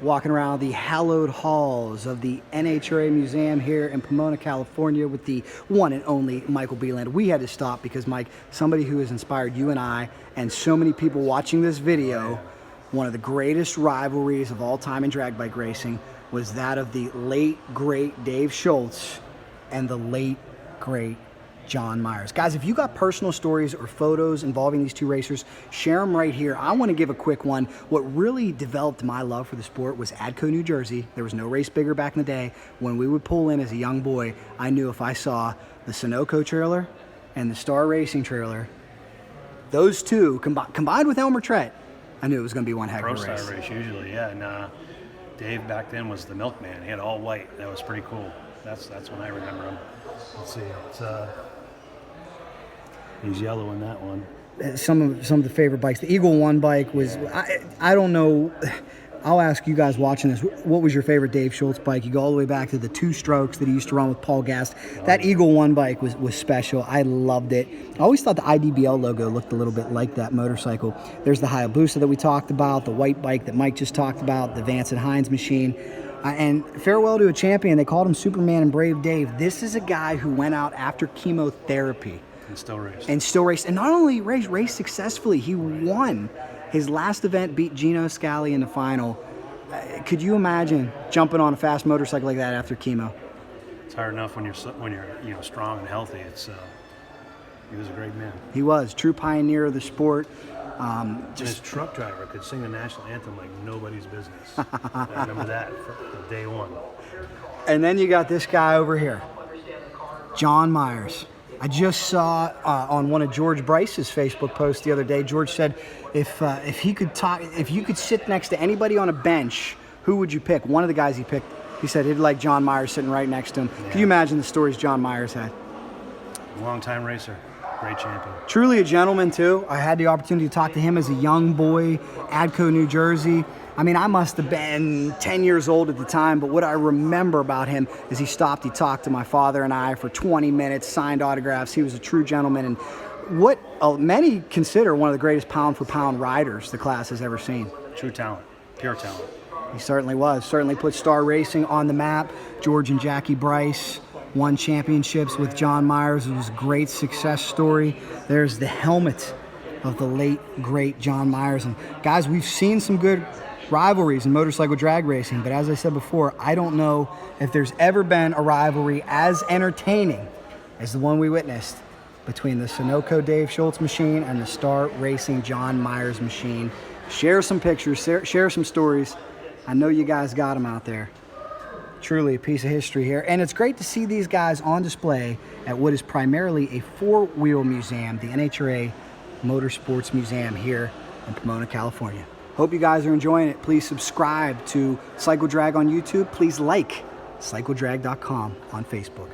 walking around the hallowed halls of the NHRA Museum here in Pomona, California with the one and only Michael Beeland. We had to stop because, Mike, somebody who has inspired you and I and so many people watching this video, one of the greatest rivalries of all time in drag bike racing was that of the late, great Dave Schultz and the late, great John Myers. Guys, if you got personal stories or photos involving these two racers, share them right here. I want to give a quick one. What really developed my love for the sport was Adco, New Jersey. There was no race bigger back in the day. When we would pull in as a young boy, I knew if I saw the Sunoco trailer and the Star Racing trailer, those two combined with Elmer Trett, I knew it was going to be one heck of a race. Pro-style race usually, yeah. And Dave back then was the milkman. He had all white. That was pretty cool. That's when I remember him. Let's see. It's he's yellow in that one. Some of the favorite bikes. The Eagle One bike was, I don't know, I'll ask you guys watching this, what was your favorite Dave Schultz bike? You go all the way back to the two strokes that he used to run with Paul Gast. That Eagle One bike was special. I loved it. I always thought the IDBL logo looked a little bit like that motorcycle. There's the Hayabusa that we talked about, the white bike that Mike just talked about, the Vance and Hines machine. And farewell to a champion. They called him Superman and Brave Dave. This is a guy who went out after chemotherapy. And still raced. And still raced. And not only raced successfully, he won. His last event, beat Gino Scali in the final. Could you imagine jumping on a fast motorcycle like that after chemo? It's hard enough when you're strong and healthy. He was a great man. He was true pioneer of the sport. His truck driver could sing the national anthem like nobody's business. I remember that from day one. And then you got this guy over here, John Myers. I just saw on one of George Bryce's Facebook posts the other day, George said, if you could sit next to anybody on a bench, who would you pick? One of the guys he picked, he said he'd like John Myers sitting right next to him. Yeah. Can you imagine the stories John Myers had? Long-time racer, great champion. Truly a gentleman too. I had the opportunity to talk to him as a young boy, Adco, New Jersey. I mean, I must have been 10 years old at the time, but what I remember about him is he stopped, he talked to my father and I for 20 minutes, signed autographs. He was a true gentleman, and what many consider one of the greatest pound-for-pound riders the class has ever seen. True talent, pure talent. He certainly was. Certainly put Star Racing on the map. George and Jackie Bryce won championships with John Myers. It was a great success story. There's the helmet of the late, great John Myers. And guys, we've seen some good rivalries in motorcycle drag racing, but as I said before, I don't know if there's ever been a rivalry as entertaining as the one we witnessed between the Sunoco Dave Schultz machine and the Star Racing John Myers machine. Share some pictures, share some stories. I know you guys got them out there. Truly a piece of history here, and it's great to see these guys on display at what is primarily a four-wheel museum, the NHRA Motorsports Museum here in Pomona, California. Hope you guys are enjoying it. Please subscribe to CycleDrag on YouTube. Please like CycleDrag.com on Facebook.